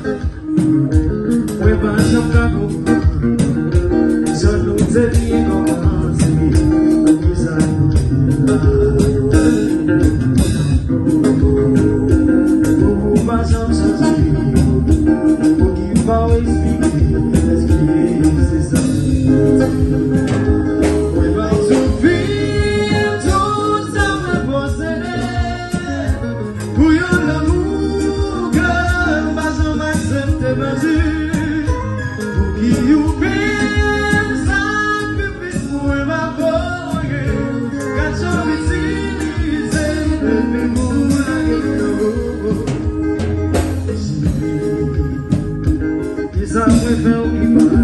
Mwen pa jam ka kompran jan nou te liye komanse Kizan Ou pa jam chansi Ou ki pa ou explike se sa Mwen pa soufir tout sa mwen posede Pou yon l'amour que pa jam aksepte perdu You been sacrifice for my boy. Got your disease and me move like Is I will feel me mal.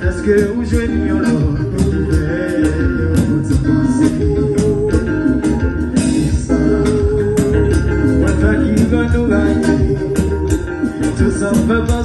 Est-ce que vous jouez bien là? Tout ça me fait pas